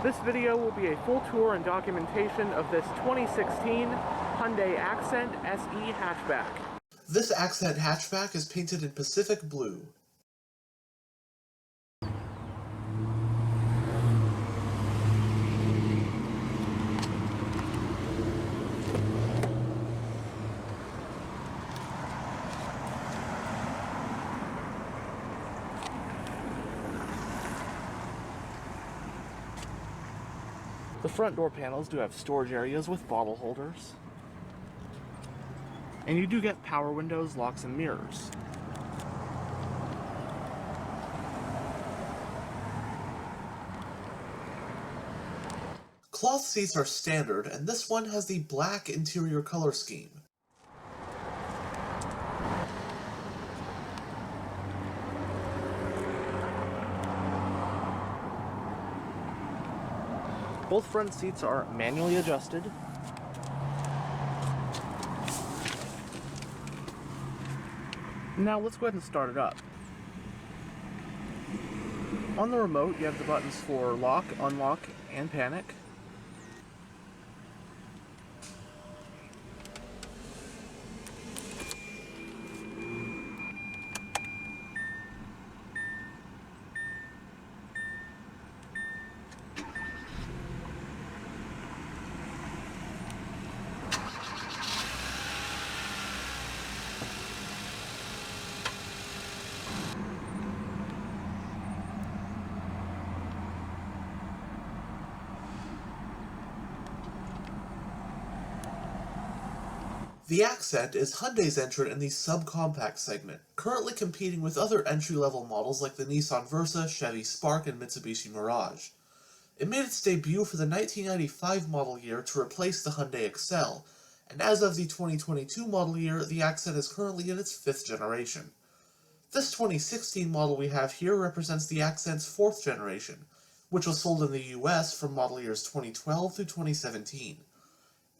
This video will be a full tour and documentation of this 2016 Hyundai Accent SE hatchback. This Accent hatchback is painted in Pacific Blue. The front door panels do have storage areas with bottle holders. And you do get power windows, locks, and mirrors. Cloth seats are standard, and this one has the black interior color scheme. Both front seats are manually adjusted. Now let's go ahead and start it up. On the remote, you have the buttons for lock, unlock, and panic. The Accent is Hyundai's entrant in the subcompact segment, currently competing with other entry-level models like the Nissan Versa, Chevy Spark, and Mitsubishi Mirage. It made its debut for the 1995 model year to replace the Hyundai Excel, and as of the 2022 model year, the Accent is currently in its 5th generation. This 2016 model we have here represents the Accent's 4th generation, which was sold in the US from model years 2012 through 2017.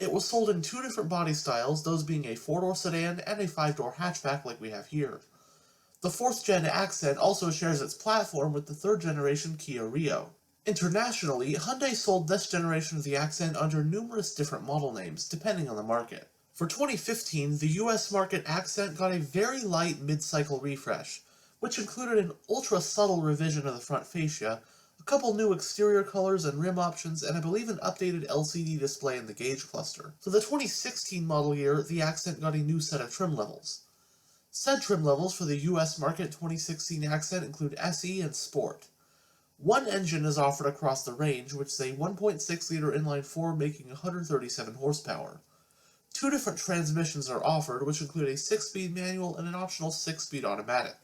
It was sold in 2 different body styles, those being a 4-door sedan and a 5-door hatchback like we have here. The 4th gen Accent also shares its platform with the 3rd generation Kia Rio. Internationally, Hyundai sold this generation of the Accent under numerous different model names, depending on the market. For 2015, the US market Accent got a very light mid-cycle refresh, which included an ultra-subtle revision of the front fascia, a couple new exterior colors and rim options, and I believe an updated LCD display in the gauge cluster. For the 2016 model year, the Accent got a new set of trim levels. Said trim levels for the US market 2016 Accent include SE and Sport. One engine is offered across the range, which is a 1.6-liter inline-four making 137 horsepower. 2 different transmissions are offered, which include a 6-speed manual and an optional 6-speed automatic.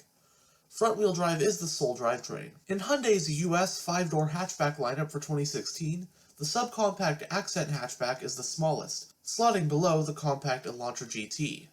Front-wheel drive is the sole drivetrain. In Hyundai's US 5-door hatchback lineup for 2016, the subcompact Accent hatchback is the smallest, slotting below the compact Elantra GT.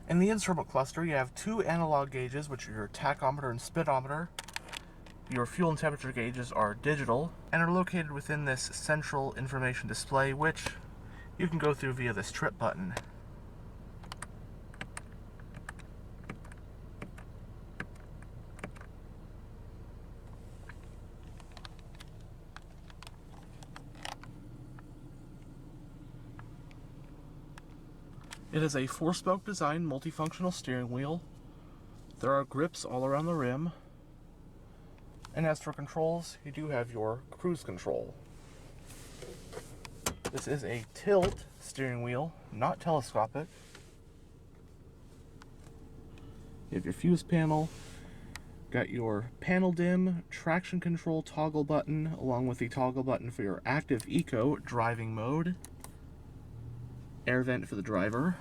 In the instrument cluster, you have 2 analog gauges, which are your tachometer and speedometer. Your fuel and temperature gauges are digital and are located within this central information display, which you can go through via this trip button. It is a 4-spoke design multifunctional steering wheel. There are grips all around the rim. And as for controls, you do have your cruise control. This is a tilt steering wheel, not telescopic. You have your fuse panel, Got your panel dim, traction control toggle button, along with the toggle button for your active eco driving mode. Air vent for the driver.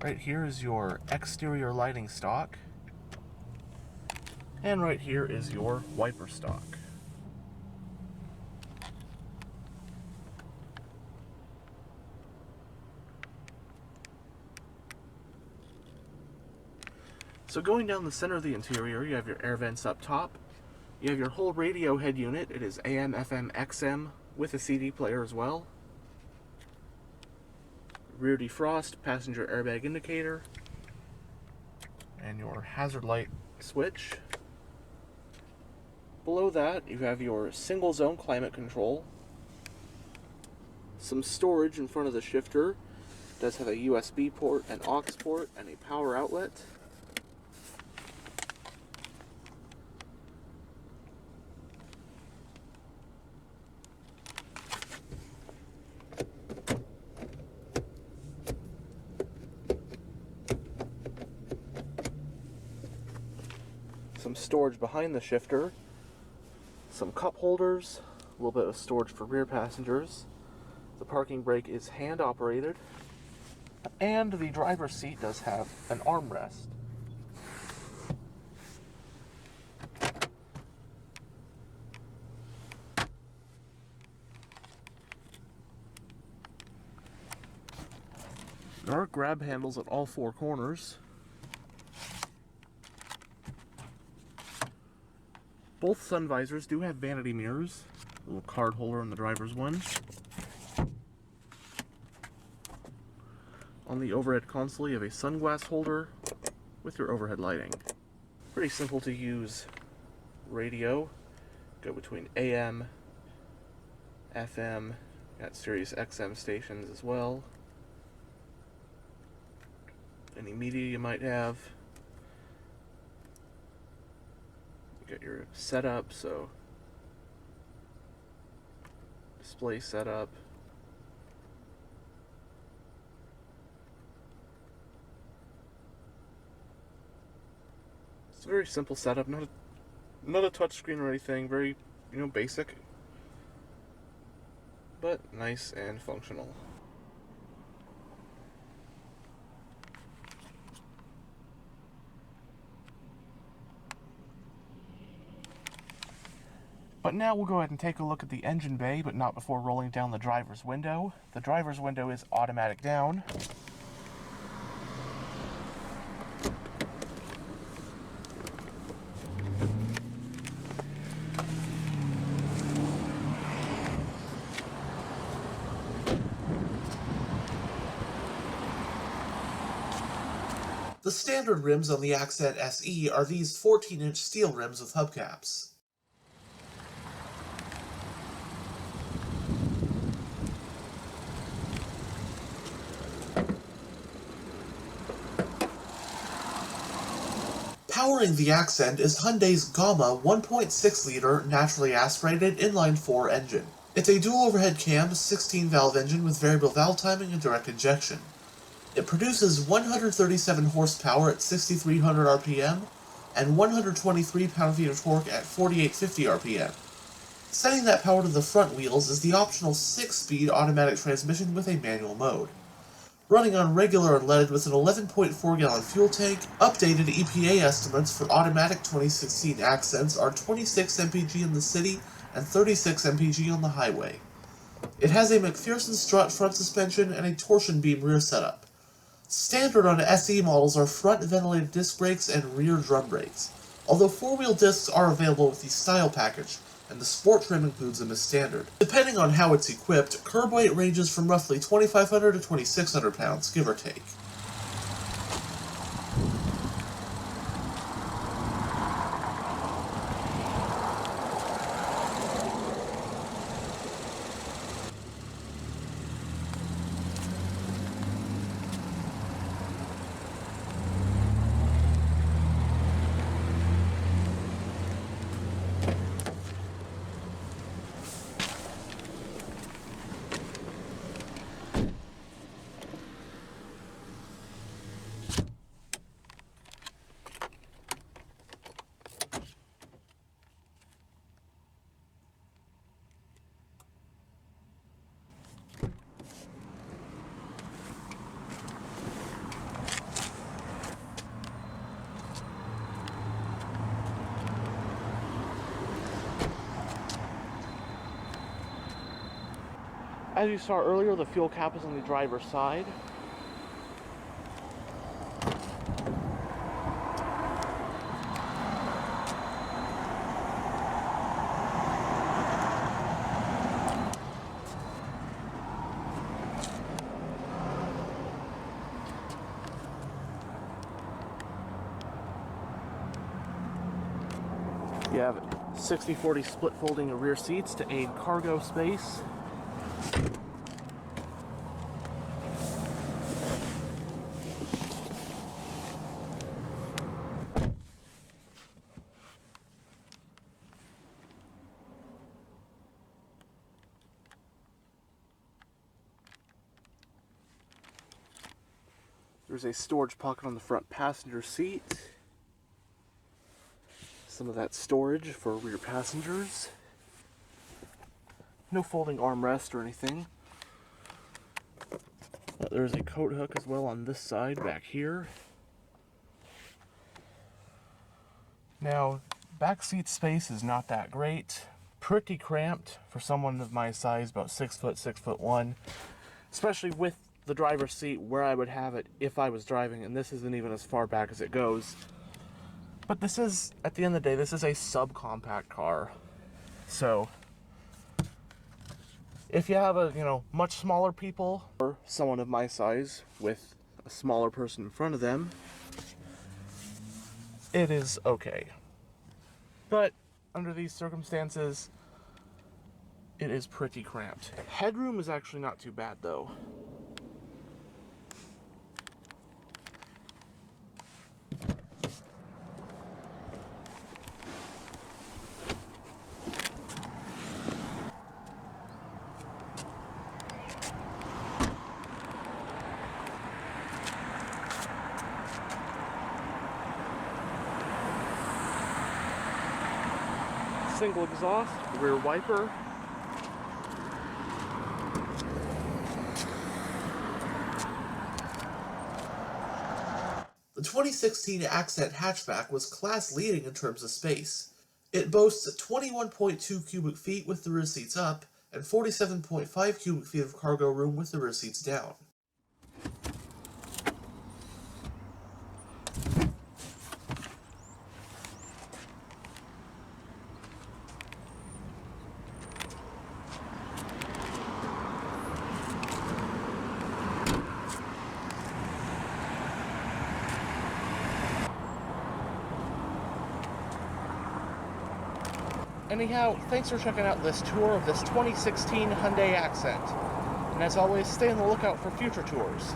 Right here is your exterior lighting stock. And right here is your wiper stock. So going down the center of the interior, you have your air vents up top. You have your whole radio head unit. It is AM, FM, XM with a CD player as well. Rear defrost, passenger airbag indicator, and your hazard light switch. Below that, you have your single zone climate control. Some storage in front of the shifter. It does have a USB port, an aux port, and a power outlet. Some storage behind the shifter, some cup holders, a little bit of storage for rear passengers. The parking brake is hand operated, and the driver's seat does have an armrest. There are grab handles at all four corners. Both sun visors do have vanity mirrors. A little card holder on the driver's one. On the overhead console, you have a sunglass holder with your overhead lighting. Pretty simple to use radio. Go between AM, FM, got Sirius XM stations as well. Any media you might have. Got your setup, so display setup. It's a very simple setup, not a touch screen or anything, very, basic, but nice and functional. But now we'll go ahead and take a look at the engine bay, but not before rolling down the driver's window. The driver's window is automatic down. The standard rims on the Accent SE are these 14-inch steel rims with hubcaps. Powering the Accent is Hyundai's Gamma 1.6-liter naturally aspirated inline-four engine. It's a dual overhead cam 16-valve engine with variable valve timing and direct injection. It produces 137 horsepower at 6,300 RPM and 123 pound-feet of torque at 4,850 RPM. Setting that power to the front wheels is the optional 6-speed automatic transmission with a manual mode. Running on regular unleaded with an 11.4-gallon fuel tank, updated EPA estimates for automatic 2016 Accents are 26 mpg in the city and 36 mpg on the highway. It has a McPherson strut front suspension and a torsion beam rear setup. Standard on SE models are front ventilated disc brakes and rear drum brakes, although four-wheel discs are available with the Style package, and the sport trim includes them as standard. Depending on how it's equipped, curb weight ranges from roughly 2,500 to 2,600 pounds, give or take. As you saw earlier, the fuel cap is on the driver's side. You have 60-40 split folding rear seats to aid cargo space. There's a storage pocket on the front passenger seat. Some of that storage for rear passengers. No folding armrest or anything. There's a coat hook as well on this side back here. Now, back seat space is not that great. Pretty cramped for someone of my size, about 6 foot, 6'1", especially with the driver's seat where I would have it if I was driving, and this isn't even as far back as it goes. But this is, at the end of the day, this is a subcompact car. So, if you have a, much smaller people, or someone of my size with a smaller person in front of them, it is okay. But, under these circumstances, it is pretty cramped. Headroom is actually not too bad, though. Single exhaust, rear wiper. The 2016 Accent hatchback was class-leading in terms of space. It boasts 21.2 cubic feet with the rear seats up, and 47.5 cubic feet of cargo room with the rear seats down. Anyhow, thanks for checking out this tour of this 2016 Hyundai Accent. And as always, stay on the lookout for future tours.